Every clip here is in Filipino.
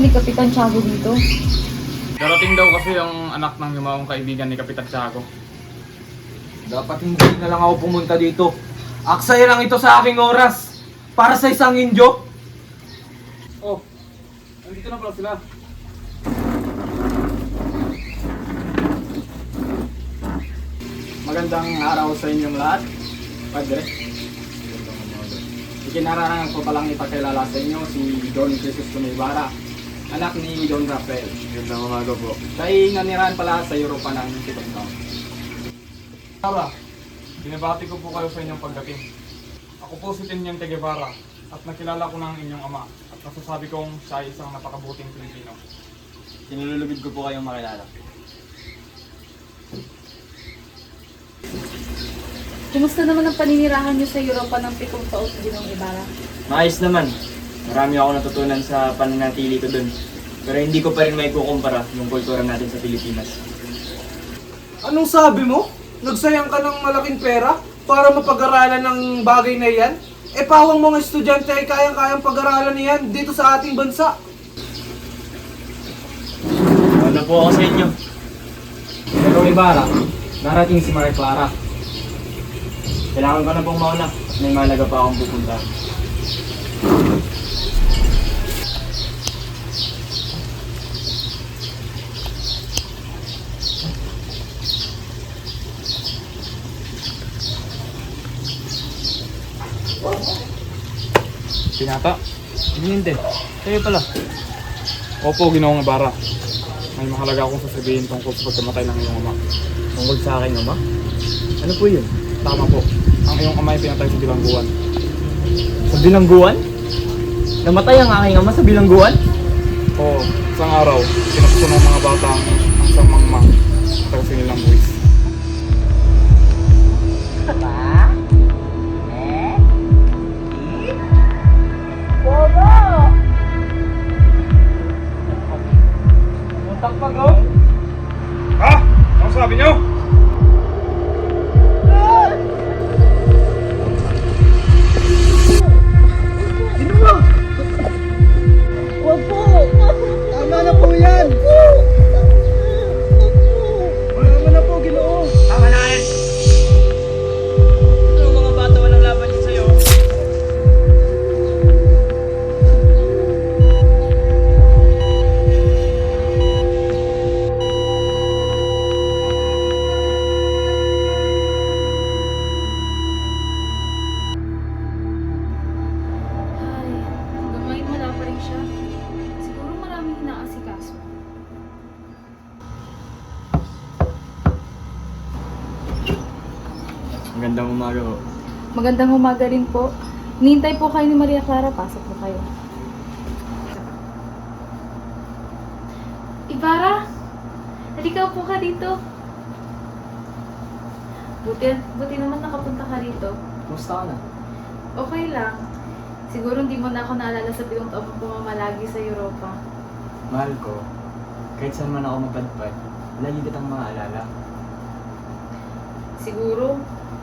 ni Kapitan Tiago dito? Darating daw kasi yung anak ng yumawang kaibigan ni Kapitan Tiago. Dapat hindi na lang ako pumunta dito. Aksaya lang ito sa aking oras. Para sa isang indio. Oh, nandito na pala sila. Magandang araw sa inyong lahat, Padre. Ikinararangan ko palang ipakilala sa inyo si Don Jesus Ibarra, anak ni Don Rafael. Magandang umaga po. Siya ay nanirahan pala sa Europa ng 7 taon. Tara, binabati ko po kayo sa inyong pagdating. Ako po si Teniente Guevara at nakilala ko na ang inyong ama at nasasabi kong siya ay isang napakabuting Pilipino. Sinululubid ko po kayong makilala. Kumusta naman ang paninirahan niyo sa Europa ng 7 taon, Ginoong Ibarra? Maayos naman. Marami ako natutunan sa pananatili ko dun. Pero hindi ko pa rin may kukumpara yung kultura natin sa Pilipinas. Anong sabi mo? Nagsayang ka ng malaking pera para mapag-aralan ng bagay na yan? Eh pawang mga estudyante ay kayang-kayang pag-aralan niyan dito sa ating bansa. Ano po ako sa inyo? Pero Ibarra, narating si Maria Clara. Kailangan ko na pong mauna at may malaga pa akong pupunta. Pinata? Hindi. Kayo pala. Opo, Ginoong Ibarra. May mahalaga akong sasabihin tungkol sa pagkamatay ng iyong ama. Tungkol sa akin, Ama? Ano po yun? Tama po, ang iyong ama ay pinatay sa bilangguan. Sa bilangguan? Namatay ang aking ama sa bilangguan? Oo, isang araw, pinakso ng mga bata ang isang mangmang at taga-sinilang buwis. Utak pa, go! Ha? Ano sabi niyo? Tama na po yan! Tama na po, Ginoo! Tama na yan! Ito ang mga bata walang laban yun sa'yo. Ay, hanggang ngayon wala pa rin siya. Siguro maraming inaasikaso. Magandang umaga ho. Magandang umaga rin po. Hinihintay po kayo ni Maria Clara. Pasok po kayo. Ibarra! Halika po ka dito. Buti naman nakapunta ka rito. Kumusta ka na? Okay lang. Siguro hindi mo na ako naalala sa 7 taong pumamalagi sa Europa. Mahal ko, kahit saan man ako mapadpad, lagi kitang maalala. Siguro,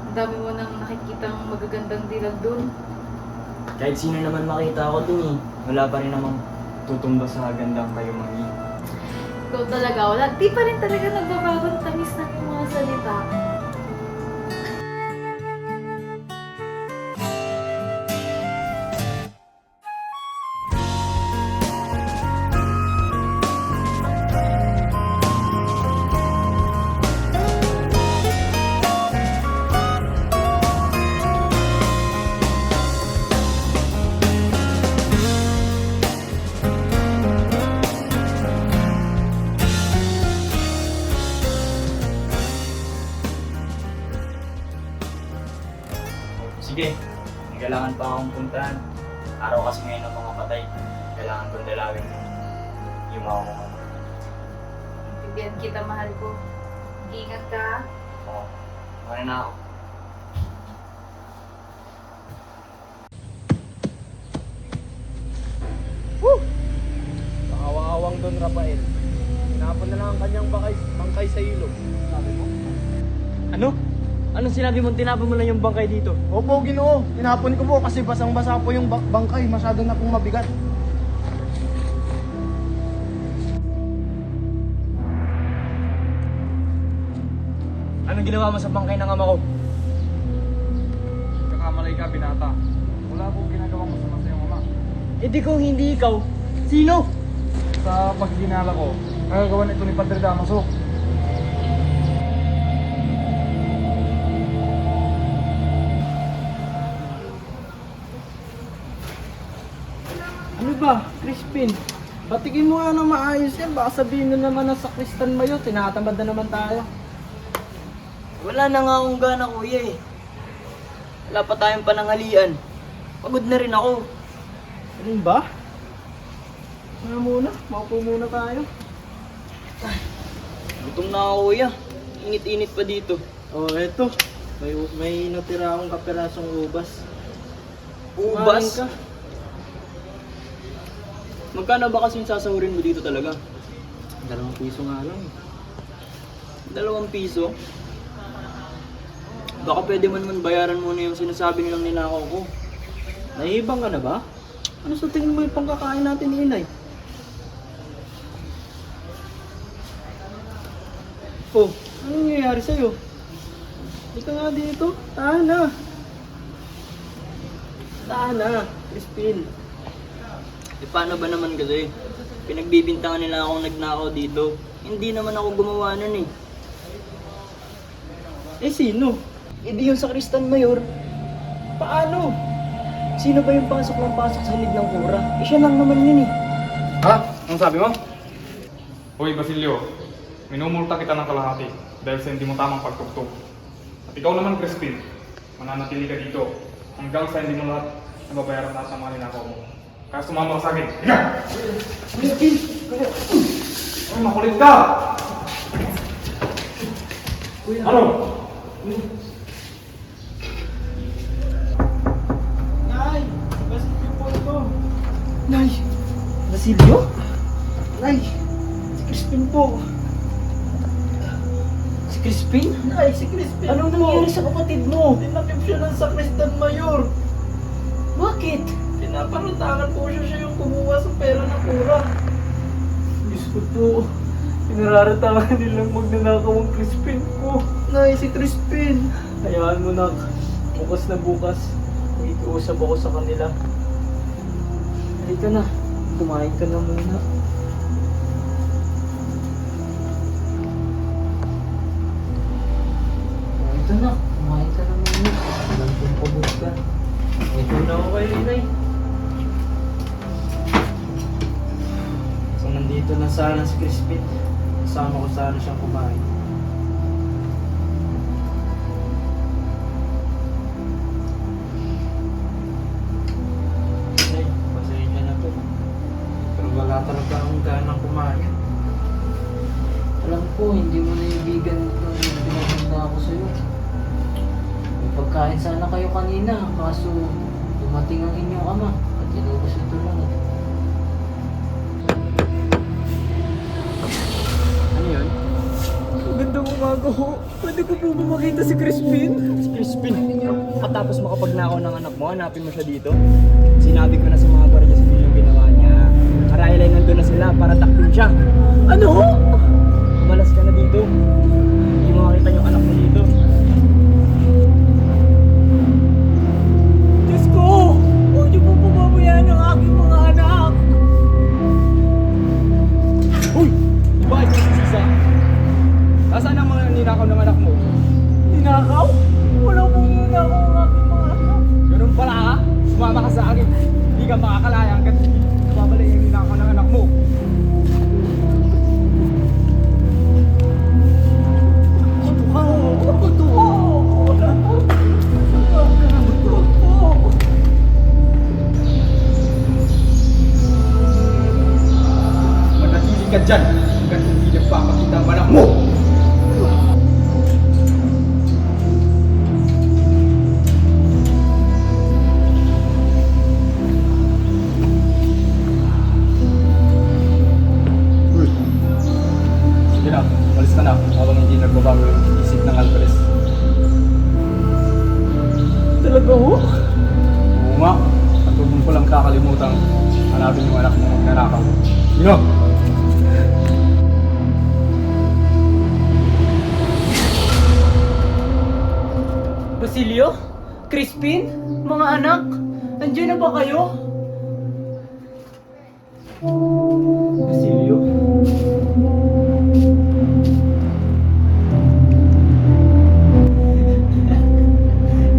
ang dami mo nang nakikitang magagandang dilag doon. Kahit sino naman makita ako dun wala pa rin namang tutumba sa gandang kayo mangi. Ikaw talaga, wala. Di pa rin talaga nagbabago ang tamis ng iyong mga salita. Sige, may kailangan pa akong puntahan. Araw kasi ngayon ng mga patay. Kailangan kong dalawin yung mga mga. Intindihan kita, mahal ko. Ingat ka, ha? Oo, okay na ako. Nakawawang Don Rafael. Tinapon na lang ang kanyang bangkay sa ilog. Sabi mo? Ano? Anong sinabi mo? Tinapon mo lang yung bangkay dito? Opo, Ginoo. Tinapon ko po kasi basang-basa po yung bangkay. Masyado na pong mabigat. Anong ginawa mo sa bangkay ng ama ko? Nagkakamali ka, binata. Wala pong ginagawang masama sa iyong ama. Eh di kung hindi ikaw, sino? Sa pagginala ko, nagagawa nito ni Padre Damaso. Ano ba, Crispin? Patikin mo nga na maayos yan. Baka sabihin na naman na sa Kristan Mayo, tinatamad na naman tayo. Wala na nga akong gana, kuya eh. Wala pa tayong pananghalian. Pagod na rin ako. Ano ba? Nga muna, maupo muna tayo. Gutom na ako, kuya. Init-init pa dito. Oh, eto. May natira akong kapirasong ubas. Ubas? Kumain ka. Magkano ba kasi yung sasahurin mo dito talaga? 2 piso nga lang. 2 piso? Baka pwede man bayaran mo na yung sinasabi nilang ninakaw ko. Nahihibang ka na ba? Ano sa tingin mo yung pangkakain natin ni Inay? Oh, anong nangyayari sa'yo? Hindi ka nga dito. Tahan na. Tahan na, Crispin. E paano ba naman kasi? Pinagbibintangan nila akong nagnakaw dito. Hindi naman ako gumawa nun eh. Eh sino? E di yung sa Kristan Mayor. Paano? Sino ba yung pasok ng pasok sa hilig ng kura? Eh siya lang naman yun eh. Ha? Anong sabi mo? Hoy, Basilio. Minumulta kita ng kalahati dahil sa hindi mo tamang pagtugtog. At ikaw naman, Crispin, mananatili ka dito hanggang sa hindi mo lahat nababayaran lahat ng mga ninakaw mo. Kaya sumama ka sa akin. Higa! Crispin! Ay, makulit ka! Ano? Nay! Basilio po ito! Nay! Basilio? Nay! Si Crispin po! Si Crispin? Nay, si Crispin Anong po! nangyari sa kapatid mo? Tinakip siya ng Sakristan Mayor! Bakit? Pinaparutangan po siya yung kumuha sa pera ng kura. Diyos ko po, pinararatangan nilang magnanakaw ang Crispin ko. Nay, si Crispin. Hayaan mo na, bukas na bukas, mag-iusap ako sa kanila. Halika na, kumain ka na muna. Ito na, kumain ka na muna. Alam kong pagod ka. Ito na ako kayo, Nay. So, nandito na sana si Crispin. Kasama ko sana siyang kumain. Nay, pasensya na to. Pero wala talaga akong ganang kumain. Alam ko, hindi mo naibigan itong pinaganda ako sa'yo. May pagkain sana kayo kanina, kaso dumating ang inyong ama at inubos ito lang. Ano yun? Magandang umaga ho. Pwede ko po ba makita si Crispin? Si Crispin, matapos makapagnakaw ng anak mo, hanapin mo siya dito. Sinabi ko na sa mga gwardiya sa yung ginawa niya. Marahil ay nandun na sila para takpin siya. Ano ho? Umalas ka na dito. Hindi mo makita yung anak mo dito. Diyos ko! Huwag niyo po pumabayaan ang aking mga anak! Uy! Bakit ka sisisa? Nasaan ang mga ninakaw ng anak mo? Ninakaw? Wala pong ninakaw ang aking mga anak. Ganun pala ha? Sumama ka sa akin. Hindi ka makakalaya hanggat hindi babalik yung ninakaw ng anak mo. Manatili ka dyan hanggat hindi nagpapakita ang anak mo! Sige na, malis ka na habang hindi nagbabago yung isip ng Alvarez. Talaga ho? Oo nga, at huwag mo palang kakalimutan hanapin yung anak mo magnanakaw. Sino? Basilio? Crispin? Mga anak? Nandiyan na ba kayo? Basilio?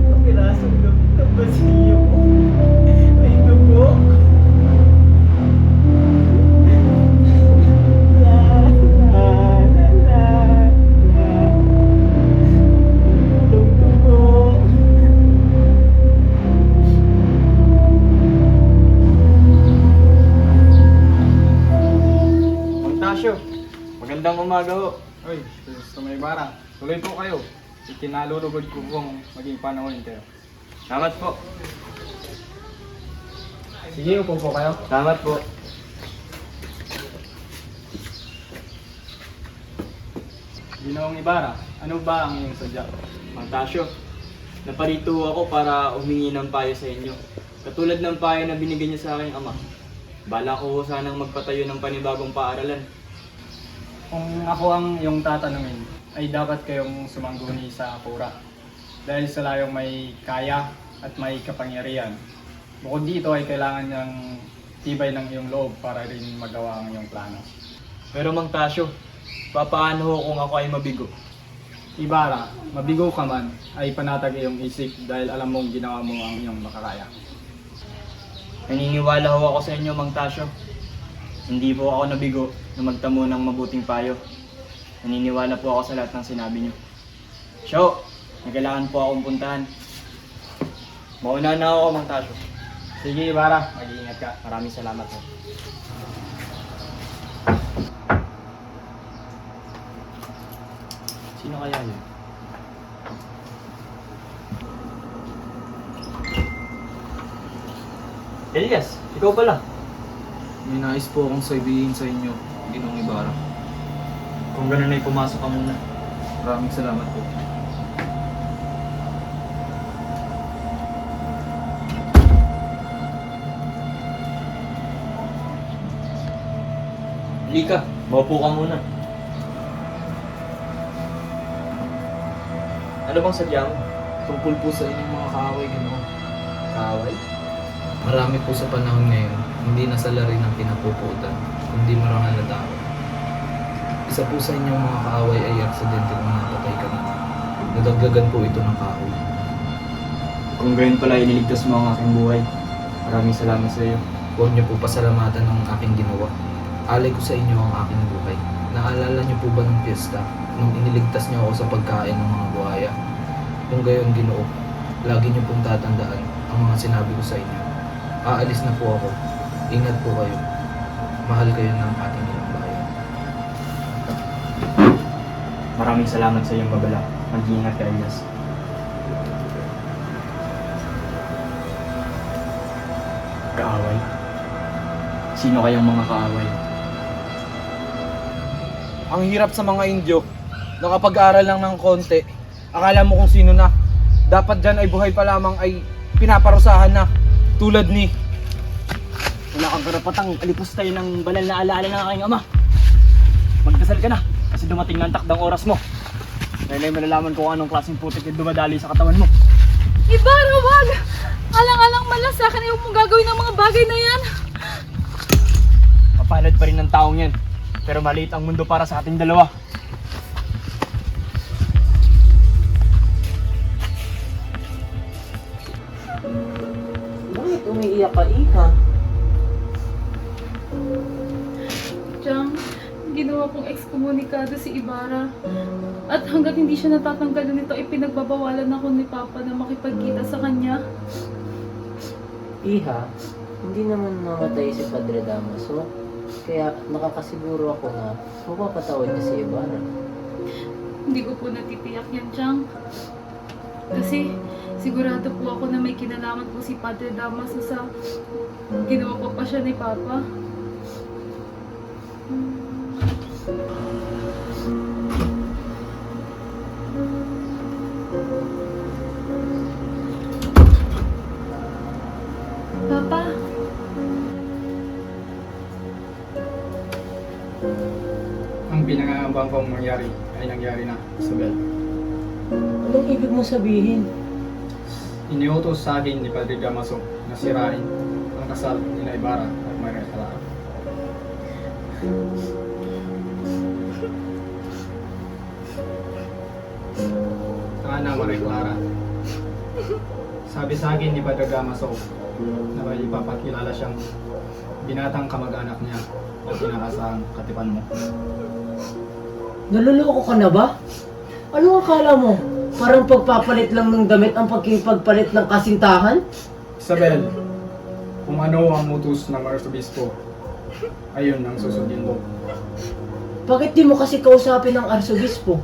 Kapirasong gamit ng Basilio ko. Ay dugo. Mang Tasyo, magandang umaga ho. Uy, gusto may bara. Tuloy po kayo. Ikinalulugod ko kung maging panahon kayo. Salamat po. Sige, upo po kayo. Salamat po. Ginoong Ibarra, ano ba ang iyong sadya? Mang Tasyo, naparito ako para humingi ng payo sa inyo. Katulad ng payo na binigay niyo sa aking ama. Bala ko sanang magpatayo ng panibagong paaralan. Kung ako ang iyong tatanungin, ay dapat kayong sumangguni sa Kura. Dahil sa layong may kaya at may kapangyarihan. Bukod dito ay kailangan niyang tibay ng iyong loob para rin magawa ang iyong plano. Pero Mang Tasyo, papaano ho kung ako ay mabigo? Ibarra, mabigo ka man, ay panatag iyong isip dahil alam mong ginawa mo ang iyong makakaya. Naniniwala ho ako sa inyo, Mang Tasyo. Hindi po ako nabigo na magtamo ng mabuting payo. Naniniwala po ako sa lahat ng sinabi niyo. Siyo, may kailangan po akong puntahan. Mauna na ako, Mang Tasyo. Sige Ibarra, mag-iingat ka. Maraming salamat po. Sino kaya yun? Elias, ikaw pala. May nais po akong sabihin sa inyo, Ginoong Ibarra. Kung ganun ay pumasok ka muna. Maraming salamat po. Lika, maupo ka muna. Ano bang sadya mo? Tungkol po sa inyong mga kaaway, Ginoo. Kaaway? Marami po sa panahon ngayon, hindi na sa lari ng pinapuputan, kundi marangal na tao. Isa po sa inyong mga kaaway ay aksidente ng napatay kanina. Nadagdagan po ito ng kahoy. Kung gayon pala iniligtas mo ang aking buhay, maraming salamat sa iyo. Huwag niyo po pasalamatan ang aking ginawa. Alay ko sa inyo ang aking buhay. Naalala niyo po ba ng piyesta nung iniligtas niyo ako sa pagkain ng mga buhaya? Kung gayon, Ginoo, lagi niyo pong tatandaan ang mga sinabi ko sa inyo. Aalis na po ako. Ingat po kayo. Mahal kayo ng ating ilang bayan. Maraming salamat sa iyong babala. Mag-iingat ka, Elias. Kaaway? Sino kayang mga kaaway? Ang hirap sa mga Indyo. Nakapag-aral lang ng konti. Akala mo kung sino na. Dapat dyan ay buhay pa lamang ay pinaparusahan na. Tulad ni... Wala kang karapatang alipos tayo ng banal na alaala ng aking ama. Magdasal ka na, kasi dumating na ang takdang oras mo. Dahil ay malalaman kung anong klaseng putik yung dumadali sa katawan mo. Ibarra, wag! Alang-alang malas sa akin ayaw mong gagawin ng mga bagay na yan. Mapalad pa rin ng taong yan, pero maliit ang mundo para sa ating dalawa. Bakit umiiyak ka, Iha? Chang, ginawa kong ekskomunikado si Ibarra. At hanggat hindi siya natatanggal nito, ipinagbabawalan ako ni Papa na makipagkita sa kanya. Iha, hindi naman namatay si Padre Damaso. Kaya nakakasiguro ako na mapapatawad niya si Ibarra. Hindi ko po natitiyak yan, Chang. Kasi sigurado po ako na may kinalaman po si Padre Damaso sa ginawa po pa siya ni Papa. Papa, Ang pinangangambang kong mangyari ay nangyari na, Isabel. Anong ibig mo sabihin? Iniutos sa akin ni Padre Damaso na sirain ang kasal ni Ibarra at Maria Clara. Ana Maria Clara, sabi sa akin ni Padre Damaso na may ipapakilala siyang binatang kamag-anak niya o pinakasang katipan mo. Naluloko ka na ba? Ano akala mo? Parang pagpapalit lang ng damit ang pagkipagpalit ng kasintahan? Isabel, kung ano ang utos ng Arsobispo, ayun ang susundin mo. Bakit di mo kasi kausapin ang arsobispo?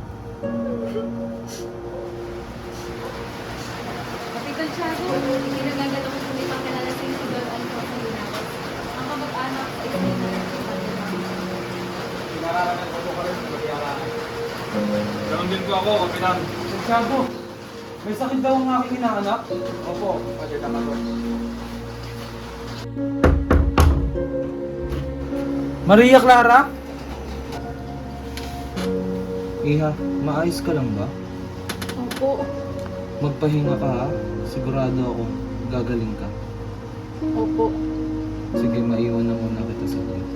Kapitan Tiago, pinagagala ko kung ipakilala sa inyo si Don Alfonso Linares. Ang kamag-anak sa isang si Padre Damaso. Pinararanan ko ka rin sa pag-iaranan. Ganon din ko ako, Kapitan. Santiago, may sakit daw ang aking inaanak. Opo, Padre Damaso. Maria Clara? Iha, maayos ka lang ba? Opo. Magpahinga ka ha. Sigurado ako, gagaling ka. Opo. Sige, maiwan na muna kita sa iyo.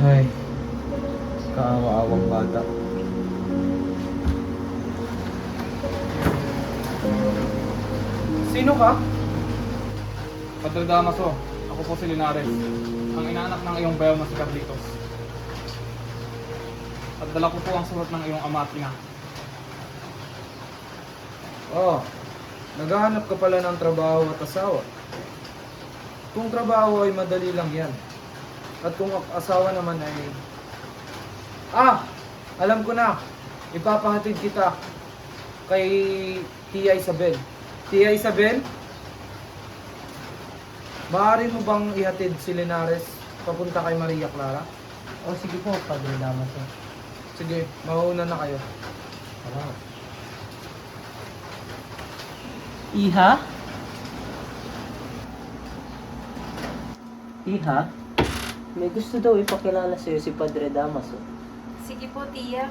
Hay, kaawa-awang bata. Sino ka? Padre Damaso, ako po si Linares, ang inaanak ng iyong bayaw na si Carlitos. At dala ko po ang sulat ng iyong ama at ina. Oh, naghahanap ka pala ng trabaho at asawa. Kung trabaho ay madali lang yan. At kung asawa naman ay... Alam ko na! Ipapahatid kita kay Tia Isabel. Tia Isabel? Maaari mo bang ihatid si Linares papunta kay Maria Clara? O sige po, Padre Damaso. Sige, mauna na kayo. Salamat. Iha? Iha? May gusto daw ipakilala sa'yo si Padre Damaso. Sige po, Tia.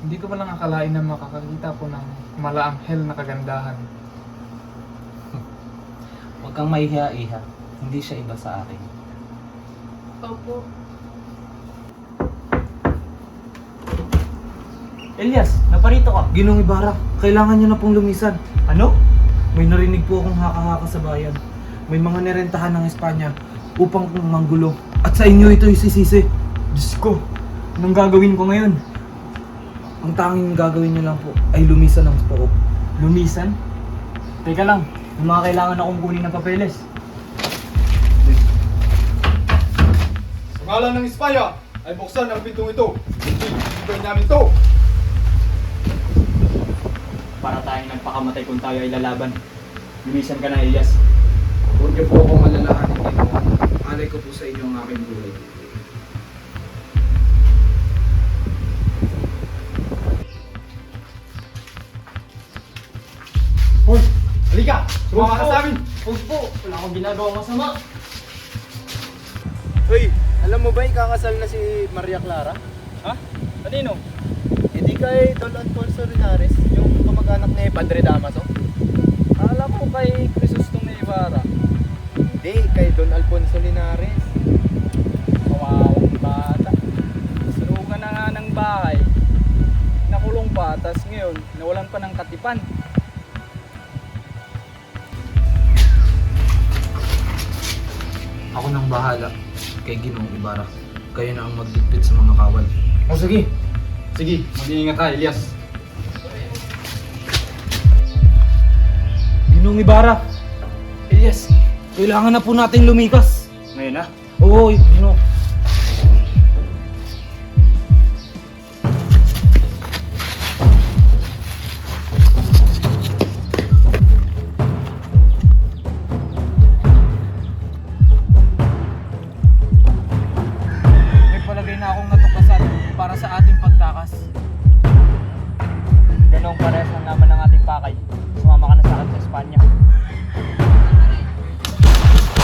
Hindi ko palang akalain na makakakita po ng malaanghel na kagandahan. Huwag kang mahihiya, Iha. Hindi siya iba sa akin. Opo. Elias, naparito ka. Ginong Ibarra, kailangan niyo na pong lumisan. Ano? May narinig po akong haka-haka sa bayan. May mga nirentahan ng Espanya upang manggulo. At sa inyo ito isisisi. Diyos ko, anong gagawin ko ngayon? Ang tanging gagawin niyo lang po ay lumisan ng pook. Lumisan? Teka lang, may mga kailangan akong kunin ng papeles. Sa ngalan ng Espanya ay buksan ang pintong ito. Hindi namin ito. Para tayong nagpakamatay kung tayo ay lalaban. Lumisan ka na, Elias. Huwag niyo po akong alalahanin dito. Alay ko po sa inyo ang aking buhay. Hoy, halika! Sumama ka sa amin! Huwag po, wala akong ginagawang masama. Hoy, alam mo ba ikakasal na si Maria Clara? Ha? Kanino? Hindi kay Don Alfonso Linares, yung kamag-anak ni Padre Damaso. Alam ko kay Crisostong ni Ibarra. Hindi, kay Don Alfonso Linares. Kawawang bata. Sunugan na nga ng bahay. Nakulong pa, tas ngayon, nawalan pa ng katipan. Ako nang bahala kay Ginoong Ibarra. Kayo na ang magdikpit sa mga kawal. O sige. Sige, mag-iingat ka, Elias. Ginoong Ibarra! Elias, kailangan na po natin lumikas. Ngayon na. Oo, Ginoo. May palagay na akong natuklasan para sa ating pagtakas. Ganong parehas lang naman ng ating pakay. Sumama ka na sa akin sa Espanya.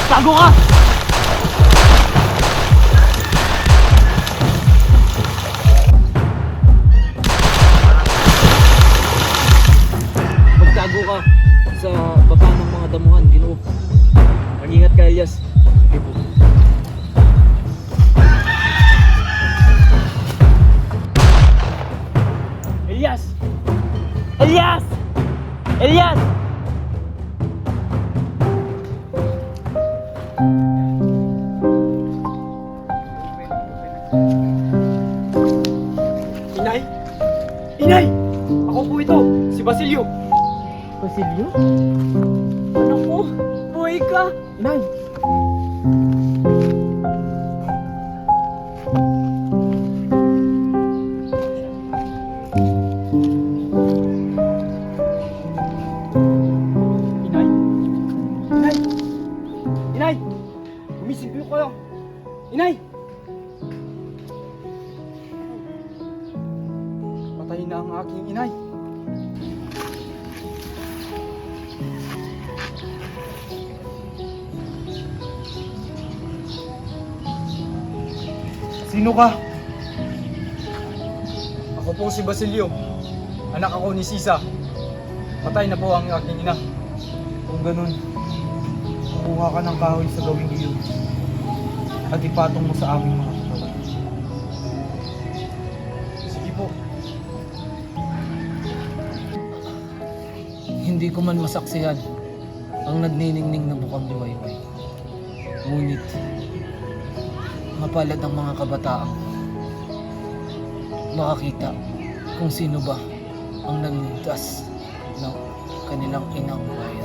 Tago ka! ka sa baba ng mga damuhan, Ginoo. Mag-ingat ka, Elias. Sige po. Elias! Elias! Elias! Inay! Inay! Ako po ito, si Basilio. Basilio? Anak ko, buhay ka! Inay! Inay! Inay! Inay! Gumising kayo. Inay! Patay na ang aking inay. Sino ka? Ako po si Basilio. Anak ako ni Sisa. Patay na po ang aking ina. Kung ganun, kumuha ka ng kahoy sa gawing iyon at ipatong mo sa aming mga katawan. Sige po. Hindi ko man masaksihan ang nagniningning na bukang liwayway. Ngunit, mapalad ang mga kabataang makakita kung sino ba ang nagligtas ng kanilang inang bayan.